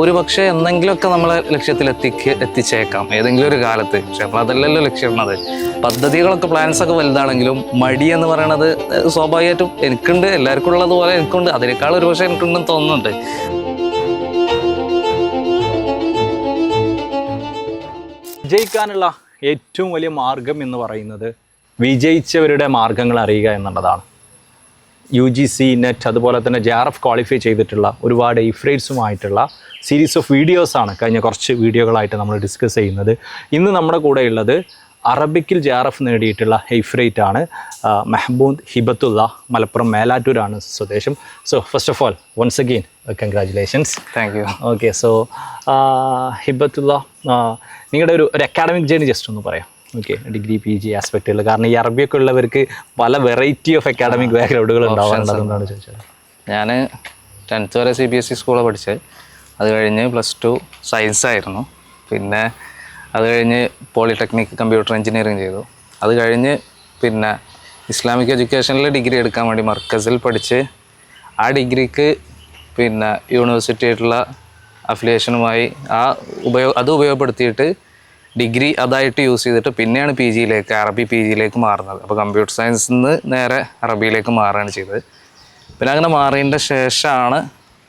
ഒരു പക്ഷേ എന്തെങ്കിലുമൊക്കെ നമ്മളെ ലക്ഷ്യത്തിൽ എത്തിച്ചേക്കാം ഏതെങ്കിലും ഒരു കാലത്ത്. പക്ഷെ നമ്മൾ അതല്ലല്ലോ ലക്ഷ്യമിടുന്നത്. പദ്ധതികളൊക്കെ പ്ലാൻസൊക്കെ വലുതാണെങ്കിലും മടി എന്ന് പറയണത് സ്വാഭാവികമായിട്ടും എനിക്കുണ്ട്, എല്ലാവർക്കും ഉള്ളതുപോലെ എനിക്കുണ്ട്. അതിനേക്കാൾ ഒരു പക്ഷേ എനിക്കുണ്ടെന്ന് തോന്നുന്നുണ്ട്. വിജയിക്കാനുള്ള ഏറ്റവും വലിയ മാർഗം എന്ന് പറയുന്നത് വിജയിച്ചവരുടെ മാർഗങ്ങൾ അറിയുക എന്നുള്ളതാണ്. UGC, നെറ്റ് അതുപോലെ തന്നെ JRF ക്വാളിഫൈ ചെയ്തിട്ടുള്ള ഒരുപാട് ഇഫ്രൈറ്റ്സുമായിട്ടുള്ള സീരീസ് ഓഫ് വീഡിയോസാണ് കഴിഞ്ഞ കുറച്ച് വീഡിയോകളായിട്ട് നമ്മൾ ഡിസ്കസ് ചെയ്യുന്നത്. ഇന്ന് നമ്മുടെ കൂടെ ഉള്ളത് അറബിക്കിൽ JRF നേടിയിട്ടുള്ള ഇഫ്രൈറ്റ് ആണ്. മെഹബൂദ് ഹിബത്തുള്ള, മലപ്പുറം മേലാറ്റൂരാണ് സ്വദേശം. So first of all once again congratulations. Thank you. Okay, so Hibathulla, നിങ്ങളുടെ ഒരു അക്കാഡമിക് ജേർണി ജസ്റ്റ് ഒന്ന് പറയാം. ഓക്കെ, ഡിഗ്രി PG ആസ്പെക്റ്റുകൾ, കാരണം ഈ അറബിയൊക്കെ ഉള്ളവർക്ക് പല വെറൈറ്റി ഓഫ് അക്കാഡമിക് ബാക്ക്ഗ്രൗണ്ടുകൾ ഉണ്ടാവാറുണ്ടെന്നാണ് ചോദിച്ചത്. ഞാൻ 10th വരെ CBSE സ്കൂളിൽ പഠിച്ചത്. അത് കഴിഞ്ഞ് +2 സയൻസ് ആയിരുന്നു. പിന്നെ അത് കഴിഞ്ഞ് പോളിടെക്നിക് കമ്പ്യൂട്ടർ എഞ്ചിനീയറിങ് ചെയ്തു. അത് കഴിഞ്ഞ് പിന്നെ ഇസ്ലാമിക് എഡ്യൂക്കേഷനിൽ ഡിഗ്രി എടുക്കാൻ വേണ്ടി മർക്കസിൽ പഠിച്ച് ആ ഡിഗ്രിക്ക് പിന്നെ യൂണിവേഴ്സിറ്റി ആയിട്ടുള്ള അഫിലിയേഷനുമായി അത് ഉപയോഗപ്പെടുത്തിയിട്ട് ഡിഗ്രി അതായിട്ട് യൂസ് ചെയ്തിട്ട് പിന്നെയാണ് അറബി PGയിലേക്ക് മാറുന്നത്. അപ്പോൾ കമ്പ്യൂട്ടർ സയൻസിൽ നിന്ന് നേരെ അറബിയിലേക്ക് മാറുകയാണ് ചെയ്തത്. പിന്നെ അങ്ങനെ മാറിയതിൻ്റെ ശേഷമാണ്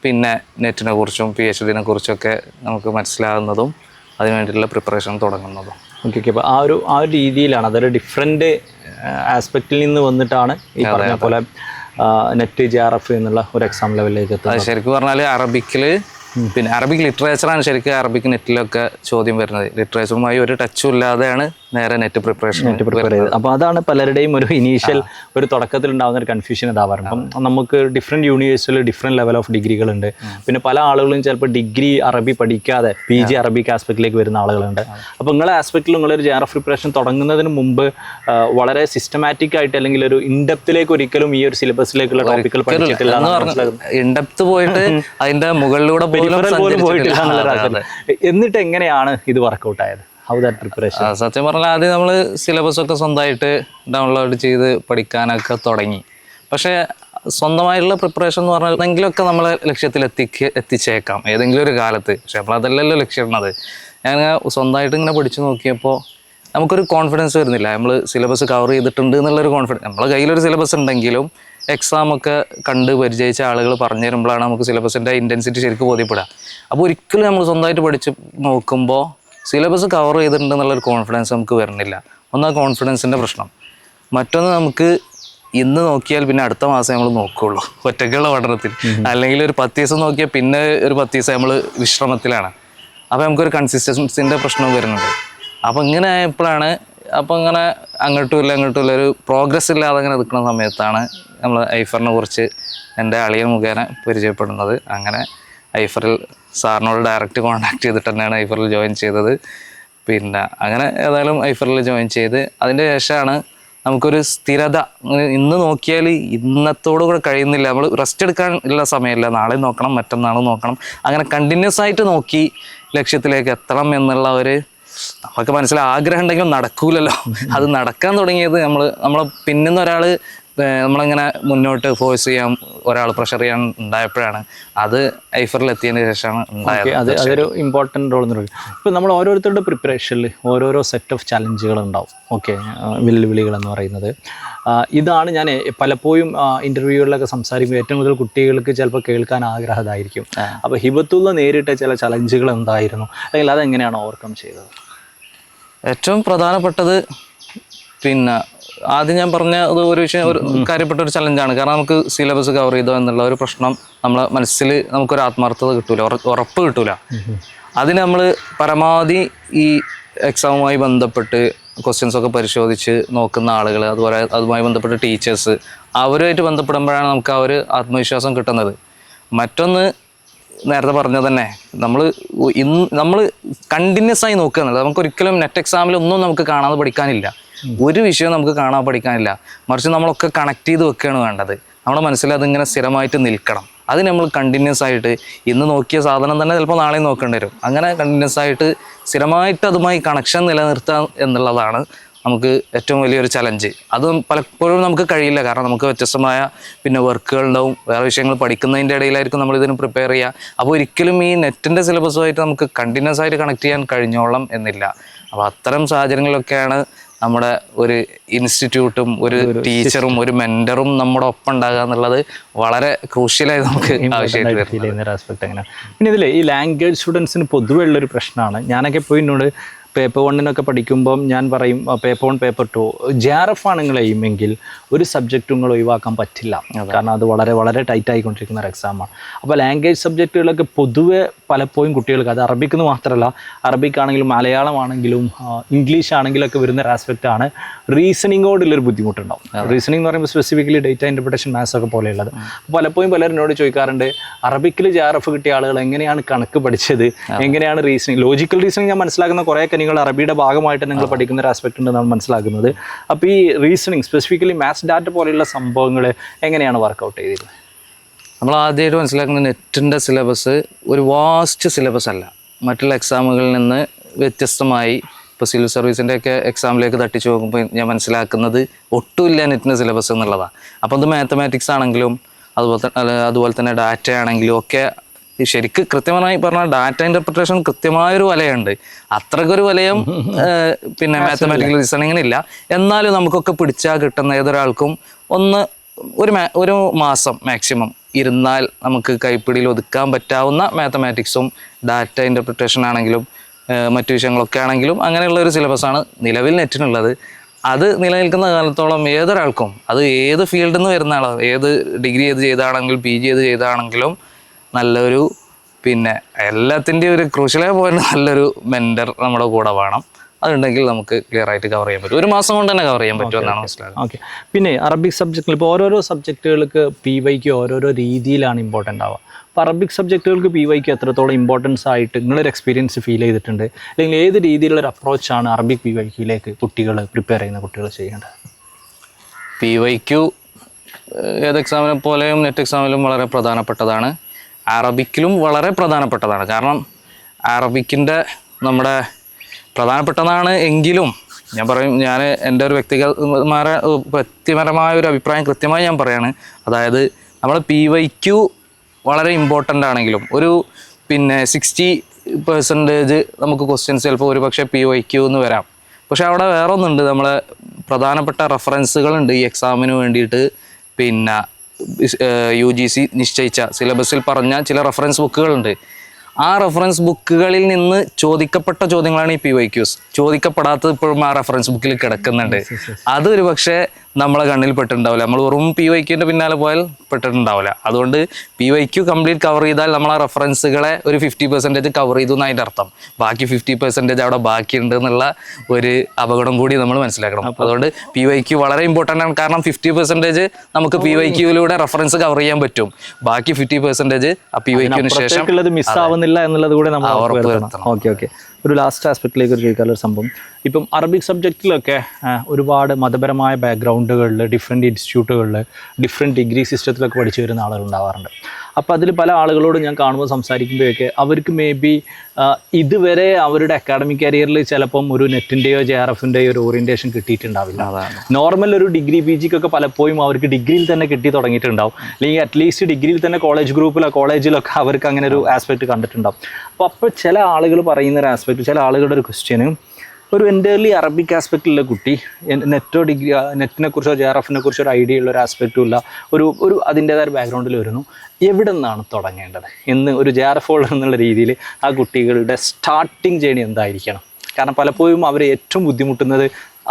പിന്നെ നെറ്റിനെ കുറിച്ചും PhDനെ കുറിച്ചൊക്കെ നമുക്ക് മനസ്സിലാകുന്നതും അതിന് വേണ്ടിയിട്ടുള്ള പ്രിപ്പറേഷൻ തുടങ്ങുന്നതും. ഓക്കെ, അപ്പോൾ ആ ഒരു രീതിയിലാണ്, അതൊരു ഡിഫറെൻറ്റ് ആസ്പെക്റ്റിൽ നിന്ന് വന്നിട്ടാണ് ഈ പറഞ്ഞ പോലെ നെറ്റ് JRF എന്നുള്ള ഒരു എക്സാം ലെവലിലേക്ക് എത്തുന്നത്. അത് ശരിക്കും പറഞ്ഞാൽ അറബിക്കിൽ പിന്നെ അറബിക് ലിറ്ററേച്ചറാണ് ശരിക്കും അറബിക് നെറ്റിലൊക്കെ ചോദ്യം വരുന്നത്. ലിറ്ററേച്ചറുമായി ഒരു ടച്ചും ഇല്ലാതെയാണ് നേരെ നെറ്റ് പ്രിപ്പയർ ചെയ്തത്. അപ്പോൾ അതാണ് പലരുടെയും ഒരു ഇനീഷ്യൽ ഒരു തുടക്കത്തിൽ ഉണ്ടാകുന്ന ഒരു കൺഫ്യൂഷൻ ഇതാവാറുണ്ട്. അപ്പം നമുക്ക് ഡിഫറെൻറ്റ് യൂണിവേഴ്സിറ്റിയിൽ ഡിഫറെൻറ്റ് ലെവൽ ഓഫ് ഡിഗ്രികളുണ്ട്. പിന്നെ പല ആളുകളും ചിലപ്പോൾ ഡിഗ്രി അറബി പഠിക്കാതെ PG അറബിക് ആസ്പെക്റ്റിലേക്ക് വരുന്ന ആളുകളുണ്ട്. അപ്പോൾ നിങ്ങളെ ആസ്പെക്റ്റിൽ നിങ്ങളൊരു JRF പ്രിപ്പറേഷൻ തുടങ്ങുന്നതിന് മുമ്പ് വളരെ സിസ്റ്റമാറ്റിക് ആയിട്ട് അല്ലെങ്കിൽ ഒരു ഇൻഡെപ്തിലേക്ക് ഒരിക്കലും ഈ ഒരു സിലബസിലേക്കുള്ള ടോപ്പിക്കുകൾ പഠിച്ചിട്ടില്ല. ഇൻഡെപ്ത് പോയിട്ട് അതിന്റെ മുകളിലൂടെ പോയിട്ടില്ല. എന്നിട്ട് എങ്ങനെയാണ് ഇത് വർക്കൗട്ട് ആയത്? How that preparation? സത്യം പറഞ്ഞാൽ ആദ്യം നമ്മൾ സിലബസൊക്കെ സ്വന്തമായിട്ട് ഡൗൺലോഡ് ചെയ്ത് പഠിക്കാനൊക്കെ തുടങ്ങി. പക്ഷേ സ്വന്തമായിട്ടുള്ള പ്രിപ്പറേഷൻ എന്ന് പറഞ്ഞാൽ എന്തെങ്കിലുമൊക്കെ നമ്മളെ ലക്ഷ്യത്തിൽ എത്തിച്ചേക്കാം ഏതെങ്കിലും ഒരു കാലത്ത്. പക്ഷെ നമ്മൾ അതല്ലല്ലോ ലക്ഷ്യമിടുന്നത്. ഞാൻ സ്വന്തമായിട്ട് ഇങ്ങനെ പഠിച്ചു നോക്കിയപ്പോൾ നമുക്കൊരു കോൺഫിഡൻസ് വരുന്നില്ല. നമ്മൾ സിലബസ് കവർ ചെയ്തിട്ടുണ്ട് എന്നുള്ളൊരു കോൺഫിഡൻസ്. നമ്മളെ കയ്യിലൊരു സിലബസ് ഉണ്ടെങ്കിലും എക്സാമൊക്കെ കണ്ട് പരിചയിച്ച ആളുകൾ പറഞ്ഞു തരുമ്പോഴാണ് നമുക്ക് സിലബസിൻ്റെ ഇൻറ്റൻസിറ്റി ശരിക്കും ബോധ്യപ്പെടുക. അപ്പോൾ ഒരിക്കലും നമ്മൾ സ്വന്തമായിട്ട് പഠിച്ച് നോക്കുമ്പോൾ സിലബസ് കവർ ചെയ്തിട്ടുണ്ട് എന്നുള്ളൊരു കോൺഫിഡൻസ് നമുക്ക് വരുന്നില്ല. ഒന്ന്, കോൺഫിഡൻസിൻ്റെ പ്രശ്നം. മറ്റൊന്ന്, നമുക്ക് ഇന്ന് നോക്കിയാൽ പിന്നെ അടുത്ത മാസം നമ്മൾ നോക്കുകയുള്ളൂ ഒറ്റയ്ക്കുള്ള പഠനത്തിൽ. അല്ലെങ്കിൽ ഒരു 10 ദിവസം നോക്കിയാൽ പിന്നെ ഒരു 10 ദിവസം നമ്മൾ വിശ്രമത്തിലാണ്. അപ്പോൾ നമുക്കൊരു കൺസിസ്റ്റൻസിൻ്റെ പ്രശ്നം വരുന്നുണ്ട്. അപ്പോൾ ഇങ്ങനെ ആയപ്പോഴാണ് ഇങ്ങനെ അങ്ങോട്ടും ഇല്ല ഒരു പ്രോഗ്രസ് ഇല്ലാതെ അങ്ങനെ നിൽക്കുന്ന സമയത്താണ് നമ്മൾ ഐഫറിനെ കുറിച്ച് എൻ്റെ അളിയൻ മുഖേന പരിചയപ്പെടുന്നത്. അങ്ങനെ ഐഫറിൽ സാറിനോട് ഡയറക്റ്റ് കോൺടാക്ട് ചെയ്തിട്ട് തന്നെയാണ് ഐഫറിൽ ജോയിൻ ചെയ്തത്. പിന്നെ അങ്ങനെ ഏതായാലും ഐഫറിൽ ജോയിൻ ചെയ്ത് അതിൻ്റെ ശേഷമാണ് നമുക്കൊരു സ്ഥിരത. ഇന്ന് നോക്കിയാൽ ഇന്നത്തോടു കൂടെ കഴിയുന്നില്ല. നമ്മൾ റെസ്റ്റ് എടുക്കാൻ ഉള്ള സമയമില്ല. നാളെ നോക്കണം, മറ്റന്നാളും നോക്കണം. അങ്ങനെ കണ്ടിന്യൂസ് ആയിട്ട് നോക്കി ലക്ഷ്യത്തിലേക്ക് എത്തണം എന്നുള്ള നമുക്ക് മനസ്സിലായി ആഗ്രഹം ഉണ്ടെങ്കിലും നടക്കൂലല്ലോ. അത് നടക്കാൻ തുടങ്ങിയത് നമ്മളെ പിന്നുന്ന ഒരാൾ നമ്മളിങ്ങനെ മുന്നോട്ട് ഫോഴ്സ് ചെയ്യാൻ, ഒരാൾ പ്രഷർ ചെയ്യാൻ ഉണ്ടായപ്പോഴാണ്. അത് ഐഫറിൽ എത്തിയതിന് ശേഷമാണ് ഉണ്ടായത്. അതൊരു ഇമ്പോർട്ടൻ്റ് റോൾ എന്ന് പറയും. ഇപ്പോൾ നമ്മൾ ഓരോരുത്തരുടെ പ്രിപ്പറേഷനിൽ ഓരോരോ സെറ്റ് ഓഫ് ചലഞ്ചുകൾ ഉണ്ടാവും. ഓക്കെ, വെല്ലുവിളികൾ എന്ന് പറയുന്നത് ഇതാണ്. ഞാൻ പലപ്പോഴും ഇൻ്റർവ്യൂകളിലൊക്കെ സംസാരിക്കുമ്പോൾ ഏറ്റവും കൂടുതൽ കുട്ടികൾക്ക് ചിലപ്പോൾ കേൾക്കാൻ ആഗ്രഹമായിരിക്കും. അപ്പോൾ ഹിബത്തുള്ള നേരിട്ട ചില ചലഞ്ചുകൾ എന്തായിരുന്നു, അല്ലെങ്കിൽ അതെങ്ങനെയാണ് ഓവർകം ചെയ്തത്? ഏറ്റവും പ്രധാനപ്പെട്ടത് പിന്നെ ആദ്യം ഞാൻ പറഞ്ഞ ഒരു കാര്യപ്പെട്ട ഒരു ചലഞ്ചാണ്. കാരണം നമുക്ക് സിലബസ് കവർ ചെയ്തോ എന്നുള്ള ഒരു പ്രശ്നം നമ്മളെ മനസ്സിൽ നമുക്കൊരു ആത്മാർത്ഥത കിട്ടൂല, ഉറപ്പ് കിട്ടൂല. അതിന് നമ്മൾ പരമാവധി ഈ എക്സാമുമായി ബന്ധപ്പെട്ട് ക്വസ്റ്റ്യൻസൊക്കെ പരിശോധിച്ച് നോക്കുന്ന ആളുകൾ, അതുപോലെ അതുമായി ബന്ധപ്പെട്ട് ടീച്ചേഴ്സ്, അവരുമായിട്ട് ബന്ധപ്പെടുമ്പോഴാണ് നമുക്ക് ആ ഒരു ആത്മവിശ്വാസം കിട്ടുന്നത്. മറ്റൊന്ന്, നേരത്തെ പറഞ്ഞത് തന്നെ, നമ്മൾ കണ്ടിന്യൂസ് ആയി നോക്കുക എന്നുള്ളത്. നമുക്കൊരിക്കലും നെറ്റ് എക്സാമിലൊന്നും നമുക്ക് കാണാതെ പഠിക്കാനില്ല. ഒരു വിഷയം നമുക്ക് കാണാൻ പഠിക്കാനില്ല. മറിച്ച് നമ്മളൊക്കെ കണക്ട് ചെയ്ത് വെക്കുകയാണ് വേണ്ടത്. നമ്മുടെ മനസ്സിൽ അതിങ്ങനെ സ്ഥിരമായിട്ട് നിൽക്കണം. അത് നമ്മൾ കണ്ടിന്യൂസ് ആയിട്ട് ഇന്ന് നോക്കിയ സാധനം തന്നെ ചിലപ്പോൾ നാളെ നോക്കേണ്ടി വരും. അങ്ങനെ കണ്ടിന്യൂസ് ആയിട്ട് സ്ഥിരമായിട്ട് അതുമായി കണക്ഷൻ നിലനിർത്തുക എന്നുള്ളതാണ് നമുക്ക് ഏറ്റവും വലിയൊരു ചലഞ്ച്. അത് പലപ്പോഴും നമുക്ക് കഴിയില്ല, കാരണം നമുക്ക് വ്യത്യസ്തമായ പിന്നെ വർക്കുകൾ ഉണ്ടാവും, വേറെ വിഷയങ്ങൾ പഠിക്കുന്നതിൻ്റെ ഇടയിലായിരിക്കും നമ്മൾ ഇതിന് പ്രിപ്പയർ ചെയ്യുക. അപ്പോൾ ഒരിക്കലും ഈ നെറ്റിൻ്റെ സിലബസുമായിട്ട് നമുക്ക് കണ്ടിന്യൂസ് ആയിട്ട് കണക്ട് ചെയ്യാൻ കഴിഞ്ഞോളം എന്നില്ല. അപ്പോൾ അത്തരം സാഹചര്യങ്ങളിലൊക്കെയാണ് നമ്മുടെ ഒരു ഇൻസ്റ്റിറ്റ്യൂട്ടും ഒരു ടീച്ചറും ഒരു മെൻറ്ററും നമ്മുടെ ഒപ്പം ഉണ്ടാകുക എന്നുള്ളത് വളരെ ക്രൂഷ്യലായി നമുക്ക് ആവശ്യമായിട്ട് വരുന്നത്. ആസ്പെക്ട് അങ്ങനെ. പിന്നെ ഇതിൽ ഈ ലാംഗ്വേജ് സ്റ്റുഡൻസിന് പൊതുവെ ഉള്ളൊരു പ്രശ്നമാണ്. ഞാനൊക്കെ പോയി എന്നോട് പേപ്പർ 1 പഠിക്കുമ്പം ഞാൻ പറയും പേപ്പർ 1 പേപ്പർ 2 JRF ആണ് നിങ്ങൾ എയിമെങ്കിൽ ഒരു സബ്ജക്റ്റും നിങ്ങൾ ഒഴിവാക്കാൻ പറ്റില്ല, കാരണം അത് വളരെ വളരെ ടൈറ്റ് ആയിക്കൊണ്ടിരിക്കുന്ന ഒരു എക്സാമാണ്. അപ്പോൾ ലാംഗ്വേജ് സബ്ജക്റ്റുകളൊക്കെ പൊതുവെ പലപ്പോഴും കുട്ടികൾക്ക്, അത് അറബിക്ക് എന്ന് മാത്രമല്ല, അറബിക് ആണെങ്കിലും മലയാളം ആണെങ്കിലും ഇംഗ്ലീഷ് ആണെങ്കിലും ഒക്കെ വരുന്ന ഒരു ആസ്പെക്റ്റ് ആണ് റീസണിങ്ങോടുള്ളൊരു ബുദ്ധിമുട്ടുണ്ടാവും. റീസണിംഗ് എന്ന് പറയുമ്പോൾ സ്പെസിഫിക്കലി ഡേറ്റ ഇൻ്റർപ്രിട്ടേഷൻ, മാത്സ് ഒക്കെ പോലെയുള്ളത്. പലപ്പോഴും പലരും എന്നോട് ചോദിക്കാറുണ്ട്, അറബിക്കിൽ JRF കിട്ടിയ ആളുകൾ എങ്ങനെയാണ് കണക്ക് പഠിച്ചത്, എങ്ങനെയാണ് റീസണിങ്, ലോജിക്കൽ റീസണിങ് ഞാൻ മനസ്സിലാക്കുന്ന കുറേയൊക്കെ നിങ്ങൾ അറബിയുടെ ഭാഗമായിട്ട് നിങ്ങൾ പഠിക്കുന്ന ഒരു ആസ്പെക്ട് ഉണ്ടെന്നാണ് മനസ്സിലാക്കുന്നത്. അപ്പോൾ ഈ റീസണിങ് സ്പെസിഫിക്കലി മാത്സ് ഡാറ്റ പോലെയുള്ള സംഭവങ്ങൾ എങ്ങനെയാണ് വർക്കൗട്ട് ചെയ്തിരുന്നത്? നമ്മൾ ആദ്യമായിട്ട് മനസ്സിലാക്കുന്നത് നെറ്റിൻ്റെ സിലബസ് ഒരു വാസ്റ്റ് സിലബസ് അല്ല. മറ്റുള്ള എക്സാമുകളിൽ നിന്ന് വ്യത്യസ്തമായി ഇപ്പോൾ സിവിൽ സർവീസിൻ്റെ ഒക്കെ എക്സാമിലേക്ക് തട്ടിച്ച് നോക്കുമ്പോൾ ഞാൻ മനസ്സിലാക്കുന്നത് ഒട്ടുമില്ല നെറ്റിൻ്റെ സിലബസ് എന്നുള്ളതാണ്. അപ്പോൾ അത് മാത്തമാറ്റിക്സ് ആണെങ്കിലും അതുപോലെ തന്നെ ഡാറ്റ ആണെങ്കിലും ഒക്കെ ശരിക്ക് കൃത്യമായി പറഞ്ഞാൽ ഡാറ്റ ഇൻ്റർപ്രിട്ടേഷൻ കൃത്യമായൊരു വലയുണ്ട്. അത്രക്കൊരു വലയം പിന്നെ മാത്തമാറ്റിക്കൽ റീസണിങ്ങിനില്ല. എന്നാലും നമുക്കൊക്കെ പിടിച്ചാൽ കിട്ടുന്ന ഏതൊരാൾക്കും ഒരു മാസം മാക്സിമം ഇരുന്നാൽ നമുക്ക് കൈപ്പിടിയിൽ ഒതുക്കാൻ പറ്റാവുന്ന മാത്തമാറ്റിക്സും ഡാറ്റ ഇൻ്റർപ്രിട്ടേഷൻ ആണെങ്കിലും മറ്റു വിഷയങ്ങളൊക്കെ ആണെങ്കിലും അങ്ങനെയുള്ള ഒരു സിലബസാണ് നിലവിൽ നെറ്റിനുള്ളത്. അത് നിലനിൽക്കുന്ന കാലത്തോളം ഏതൊരാൾക്കും, അത് ഏത് ഫീൽഡിൽ നിന്ന് വരുന്ന ആളാണ്, ഏത് ഡിഗ്രി ചെയ്താണെങ്കിലും PG ചെയ്താണെങ്കിലും നല്ലൊരു പിന്നെ എല്ലാത്തിൻ്റെയും ഒരു ക്രൂഷ്യലായ പോയിന്റ് നല്ലൊരു മെൻറ്റർ നമ്മുടെ കൂടെ വേണം. അതുണ്ടെങ്കിൽ നമുക്ക് ക്ലിയർ ആയിട്ട് കവർ ചെയ്യാൻ പറ്റും. ഒരു മാസം കൊണ്ട് തന്നെ കവർ ചെയ്യാൻ പറ്റുമെന്നാണ് മനസ്സിലാക്കുന്നത്. ഓക്കെ. പിന്നെ അറബിക് സബ്ജക്റ്റിൽ ഇപ്പോൾ ഓരോരോ സബ്ജക്റ്റുകൾക്ക് PYQ ഓരോരോ രീതിയിലാണ് ഇമ്പോർട്ടൻ്റ് ആവുക. അപ്പോൾ അറബിക് സബ്ജക്റ്റുകൾക്ക് PYQ എത്രത്തോളം ഇമ്പോർട്ടൻസ് ആയിട്ട് നിങ്ങളൊരു എക്സ്പീരിയൻസ് ഫീൽ ചെയ്തിട്ടുണ്ട്, അല്ലെങ്കിൽ ഏത് രീതിയിലുള്ളൊരു അപ്രോച്ചാണ് അറബിക് PYQയിലേക്ക് കുട്ടികൾ പ്രിപ്പയർ ചെയ്യുന്ന കുട്ടികൾ ചെയ്യേണ്ടത്? PYQ ഏത് എക്സാമിനെ പോലെയും നെറ്റ് എക്സാമിലും വളരെ പ്രധാനപ്പെട്ടതാണ്. അറബിക്കിലും വളരെ പ്രധാനപ്പെട്ടതാണ്. കാരണം അറബിക്കിൻ്റെ നമ്മുടെ പ്രധാനപ്പെട്ടതാണ് എങ്കിലും ഞാൻ എൻ്റെ ഒരു വ്യക്തിപരമായ ഒരു അഭിപ്രായം കൃത്യമായി ഞാൻ പറയാണ്. അതായത് നമ്മൾ PYQ വളരെ ഇമ്പോർട്ടൻ്റ് ആണെങ്കിലും ഒരു പിന്നെ 60% നമുക്ക് ക്വസ്റ്റ്യൻസ് ചിലപ്പോൾ ഒരു പക്ഷേ PYQ എന്ന് വരാം. പക്ഷെ അവിടെ വേറെ ഒന്നുണ്ട്, നമ്മളെ പ്രധാനപ്പെട്ട റെഫറൻസുകളുണ്ട് ഈ എക്സാമിന് വേണ്ടിയിട്ട്. പിന്നെ UGC നിശ്ചയിച്ച സിലബസിൽ പറഞ്ഞ ചില റെഫറൻസ് ബുക്കുകളുണ്ട്. ആ റെഫറൻസ് ബുക്കുകളിൽ നിന്ന് ചോദിക്കപ്പെട്ട ചോദ്യങ്ങളാണ് ഈ PYQs. ചോദിക്കപ്പെടാത്തത് ഇപ്പോഴും ആ റെഫറൻസ് ബുക്കിൽ കിടക്കുന്നുണ്ട്. അതൊരു പക്ഷേ നമ്മളെ കണ്ണിൽ പെട്ടിട്ടുണ്ടാവില്ല. നമ്മൾ വെറും PYQൻ്റെ പിന്നാലെ പോയാൽ പെട്ടിട്ടുണ്ടാവില്ല. അതുകൊണ്ട് PYQ കംപ്ലീറ്റ് കവർ ചെയ്താൽ നമ്മൾ ആ റെഫറൻസുകളെ ഒരു 50% കവർ ചെയ്തു എന്ന് അതിൻ്റെ അർത്ഥം. ബാക്കി 50% അവിടെ ബാക്കിയുണ്ട് എന്നുള്ള ഒരു അപകടം കൂടി നമ്മൾ മനസ്സിലാക്കണം. അതുകൊണ്ട് PYQ വളരെ ഇമ്പോർട്ടൻ്റ് ആണ്. കാരണം 50% നമുക്ക് PYQയിലൂടെ റെഫറൻസ് കവർ ചെയ്യാൻ പറ്റും. ബാക്കി 50% ആ PYQന് ശേഷം മിസ്സാവുന്നില്ല എന്നുള്ളത് കൂടെ നമ്മൾ ഉറപ്പുവരുത്തണം. ഓക്കെ. ഒരു ലാസ്റ്റ് ആസ്പെക്റ്റിലേക്ക് ചോദിക്കാനുള്ള സംഭവം, ഇപ്പം അറബിക് സബ്ജക്റ്റിലൊക്കെ ഒരുപാട് മതപരമായ ബാക്ക്ഗ്രൗണ്ടുകളിൽ, ഡിഫറെൻറ്റ് ഇൻസ്റ്റിറ്റ്യൂട്ടുകളിൽ, ഡിഫറെൻറ്റ് ഡിഗ്രി സിസ്റ്റത്തിലൊക്കെ പഠിച്ചു വരുന്ന ആളുകൾ ഉണ്ടാവാറുണ്ട്. അപ്പോൾ അതിൽ പല ആളുകളോട് ഞാൻ കാണുമ്പോൾ സംസാരിക്കുമ്പോഴൊക്കെ അവർക്ക് ഇതുവരെ അവരുടെ അക്കാഡമിക് കരിയറിൽ ചിലപ്പം ഒരു നെറ്റിൻ്റെയോ JRFൻ്റെയോ ഒരു ഓറിയൻറ്റേഷൻ കിട്ടിയിട്ടുണ്ടാവില്ല. നോർമൽ ഒരു ഡിഗ്രി PGക്കൊക്കെ പലപ്പോഴും അവർക്ക് ഡിഗ്രിയിൽ തന്നെ കിട്ടി തുടങ്ങിയിട്ടുണ്ടാവും, അല്ലെങ്കിൽ അറ്റ്ലീസ്റ്റ് ഡിഗ്രിയിൽ തന്നെ കോളേജ് ഗ്രൂപ്പിലോ കോളേജിലൊക്കെ അവർക്ക് അങ്ങനെ ഒരു ആസ്പെക്ട് കണ്ടിട്ടുണ്ടാവും. അപ്പോൾ ചില ആളുകൾ പറയുന്ന ഒരു ആസ്പെക്ട്, ചില ആളുകളുടെ ഒരു ക്വസ്റ്റ്യന്, ഒരു എൻ്റർലി അറബിക് ആസ്പെക്റ്റിലുള്ള കുട്ടി നെറ്റിനെ കുറിച്ചോ JRFനെ കുറിച്ചോ ഒരു ഐഡിയ ഉള്ള ഒരു ആസ്പെക്റ്റും ഇല്ല, ഒരു അതിൻ്റേതായ ബാക്ക്ഗ്രൗണ്ടിൽ വരുന്നു, എവിടെ നിന്നാണ് തുടങ്ങേണ്ടത് എന്ന് ഒരു JRF ഹോൾഡർ എന്നുള്ള രീതിയിൽ ആ കുട്ടികളുടെ സ്റ്റാർട്ടിങ് ജേണി എന്തായിരിക്കണം? കാരണം പലപ്പോഴും അവർ ഏറ്റവും ബുദ്ധിമുട്ടുന്നത്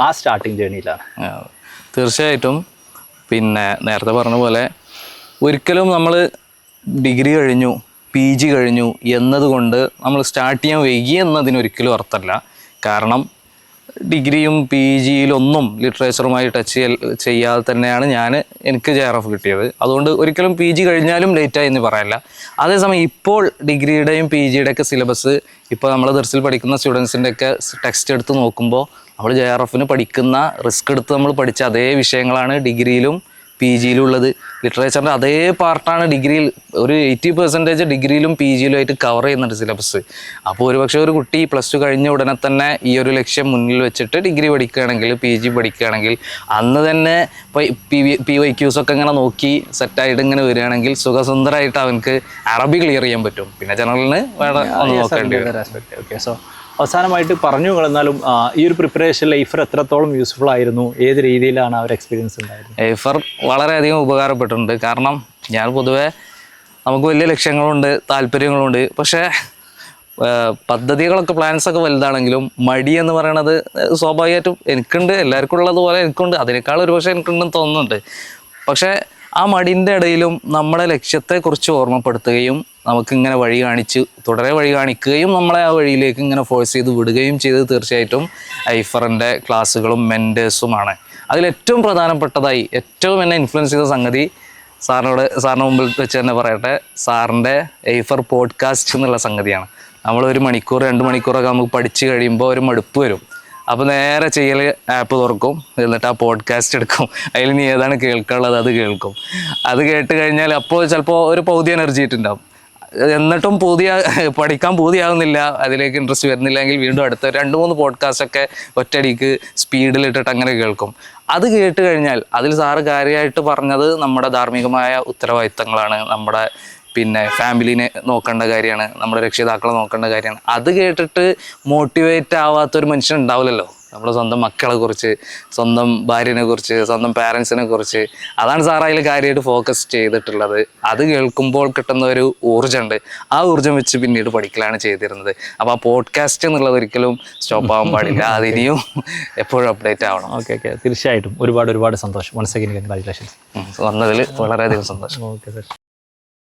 ആ സ്റ്റാർട്ടിങ് ജേണിയിലാണ്. തീർച്ചയായിട്ടും. പിന്നെ നേരത്തെ പറഞ്ഞ പോലെ ഒരിക്കലും നമ്മൾ ഡിഗ്രി കഴിഞ്ഞു PG കഴിഞ്ഞു എന്നതുകൊണ്ട് നമ്മൾ സ്റ്റാർട്ട് ചെയ്യാൻ വൈകി എന്നതിനൊരിക്കലും അർത്ഥമല്ല. കാരണം ഡിഗ്രിയും PGയിലൊന്നും ലിറ്ററേച്ചറുമായി ടച്ച് ചെയ്യാതെ തന്നെയാണ് എനിക്ക് JRF കിട്ടിയത്. അതുകൊണ്ട് ഒരിക്കലും PG കഴിഞ്ഞാലും ലേറ്റായി എന്ന് പറയാനില്ല. അതേസമയം ഇപ്പോൾ ഡിഗ്രിയുടെയും PGയുടെയൊക്കെ സിലബസ് ഇപ്പോൾ നമ്മൾ ദർസിൽ പഠിക്കുന്ന സ്റ്റുഡൻസിൻ്റെയൊക്കെ ടെക്സ്റ്റ് എടുത്ത് നോക്കുമ്പോൾ നമ്മൾ JRFന് പഠിക്കുന്ന റിസ്ക് എടുത്ത് നമ്മൾ പഠിച്ച അതേ വിഷയങ്ങളാണ് ഡിഗ്രിയിലും PGയിലും ഉള്ളത്. ലിറ്ററേച്ചറിൻ്റെ അതേ പാർട്ടാണ് ഡിഗ്രിയിൽ ഒരു 80% ഡിഗ്രിയിലും PG-യിലും ആയിട്ട് കവർ ചെയ്യുന്നുണ്ട് സിലബസ്. അപ്പോൾ ഒരുപക്ഷെ ഒരു കുട്ടി +2 കഴിഞ്ഞ ഉടനെ തന്നെ ഈ ഒരു ലക്ഷ്യം മുന്നിൽ വെച്ചിട്ട് ഡിഗ്രി പഠിക്കുകയാണെങ്കിൽ, PG പഠിക്കുകയാണെങ്കിൽ, അന്ന് തന്നെ PYQs ഒക്കെ ഇങ്ങനെ നോക്കി സെറ്റായിട്ട് ഇങ്ങനെ വരികയാണെങ്കിൽ സുഖസുന്ദരമായിട്ട് അവനക്ക് അറബി ക്ലിയർ ചെയ്യാൻ പറ്റും. പിന്നെ ജനറലിന് വേറെ ഒന്ന് നോക്കേണ്ടി വരും. ഓക്കെ, സോ അവസാനമായിട്ട് പറഞ്ഞു എന്നാലും ഈ ഒരു പ്രിപ്പറേഷൻ ലൈഫർ എത്രത്തോളം യൂസ്ഫുൾ ആയിരുന്നു, ഏത് രീതിയിലാണ് ആ ഒരു എക്സ്പീരിയൻസ് ഉണ്ടായിരുന്നത്? ലൈഫർ വളരെയധികം ഉപകാരപ്പെട്ടിട്ടുണ്ട്. കാരണം ഞാൻ പൊതുവേ നമുക്ക് വലിയ ലക്ഷ്യങ്ങളുണ്ട്, താല്പര്യങ്ങളുണ്ട്. പക്ഷേ പദ്ധതികളൊക്കെ പ്ലാൻസൊക്കെ വലുതാണെങ്കിലും മടി എന്ന് പറയണത് സ്വാഭാവികമായിട്ടും എനിക്കുണ്ട്, എല്ലാവർക്കും ഉള്ളതുപോലെ എനിക്കുണ്ട്. അതിനേക്കാൾ ഒരു പക്ഷേ എനിക്കുണ്ടെന്ന് തോന്നുന്നുണ്ട്. പക്ഷേ ആ മടിൻ്റെ ഇടയിലും നമ്മുടെ ലക്ഷ്യത്തെക്കുറിച്ച് ഓർമ്മപ്പെടുത്തുകയും നമുക്കിങ്ങനെ തുടരെ വഴി കാണിക്കുകയും നമ്മളെ ആ വഴിയിലേക്ക് ഇങ്ങനെ ഫോഴ്സ് ചെയ്ത് വിടുകയും ചെയ്തത് തീർച്ചയായിട്ടും ഐഫറിൻ്റെ ക്ലാസ്സുകളും മെൻറ്റേഴ്സുമാണ്. അതിലേറ്റവും പ്രധാനപ്പെട്ടതായി ഏറ്റവും എന്നെ ഇൻഫ്ലുവൻസ് ചെയ്ത സംഗതി സാറിൻ്റെ മുമ്പിൽ വെച്ച് തന്നെ പറയട്ടെ, സാറിൻ്റെ ഐഫർ പോഡ്കാസ്റ്റ് എന്നുള്ള സംഗതിയാണ്. നമ്മൾ 1 മണിക്കൂർ 2 മണിക്കൂറൊക്കെ നമുക്ക് പഠിച്ചു കഴിയുമ്പോൾ ഒരു മടുപ്പ് വരും. അപ്പോൾ നേരെ ചെയ്യൽ ആപ്പ് തുറക്കും, എന്നിട്ട് ആ പോഡ്കാസ്റ്റ് എടുക്കും, അതിൽ നീ ഏതാണ് കേൾക്കാനുള്ളത് അത് കേൾക്കും. അത് കേട്ട് കഴിഞ്ഞാൽ അപ്പോൾ ചിലപ്പോൾ ഒരു പകുതി എനർജി ഇട്ടുണ്ടാവും. എന്നിട്ടും പഠിക്കാൻ പൂതിയാകുന്നില്ല, അതിലേക്ക് ഇൻട്രസ്റ്റ് വരുന്നില്ലെങ്കിൽ വീണ്ടും അടുത്ത 2-3 പോഡ്കാസ്റ്റൊക്കെ ഒറ്റയടിക്ക് സ്പീഡിലിട്ടിട്ട് അങ്ങനെ കേൾക്കും. അത് കേട്ട് കഴിഞ്ഞാൽ അതിൽ സാറ് കാര്യമായിട്ട് പറഞ്ഞത് നമ്മുടെ ധാർമ്മികമായ ഉത്തരവാദിത്തങ്ങളാണ്, നമ്മുടെ ഫാമിലിനെ നോക്കേണ്ട കാര്യമാണ്, നമ്മുടെ രക്ഷിതാക്കളെ നോക്കേണ്ട കാര്യമാണ്. അത് കേട്ടിട്ട് മോട്ടിവേറ്റ് ആവാത്തൊരു മനുഷ്യൻ ഉണ്ടാവില്ലല്ലോ. നമ്മൾ സ്വന്തം മക്കളെ കുറിച്ച്, സ്വന്തം ഭാര്യനെ കുറിച്ച്, സ്വന്തം പാരൻസിനെ കുറിച്ച്, അതാണ് സാർ അതിൽ കാര്യമായിട്ട് ഫോക്കസ് ചെയ്തിട്ടുള്ളത്. അത് കേൾക്കുമ്പോൾ കിട്ടുന്ന ഒരു ഊർജ്ജമുണ്ട്, ആ ഊർജ്ജം വെച്ച് പിന്നീട് പഠിക്കലാണ് ചെയ്തിരുന്നത്. അപ്പോൾ ആ പോഡ്കാസ്റ്റ് എന്നുള്ളത് ഒരിക്കലും സ്റ്റോപ്പ് ആവാൻ പാടില്ല, അതിനിയും എപ്പോഴും അപ്ഡേറ്റ് ആവണം. ഓക്കെ, തീർച്ചയായിട്ടും. ഒരുപാട് സന്തോഷം. Once again congratulations. വന്നതിൽ വളരെയധികം സന്തോഷം. Okay sir.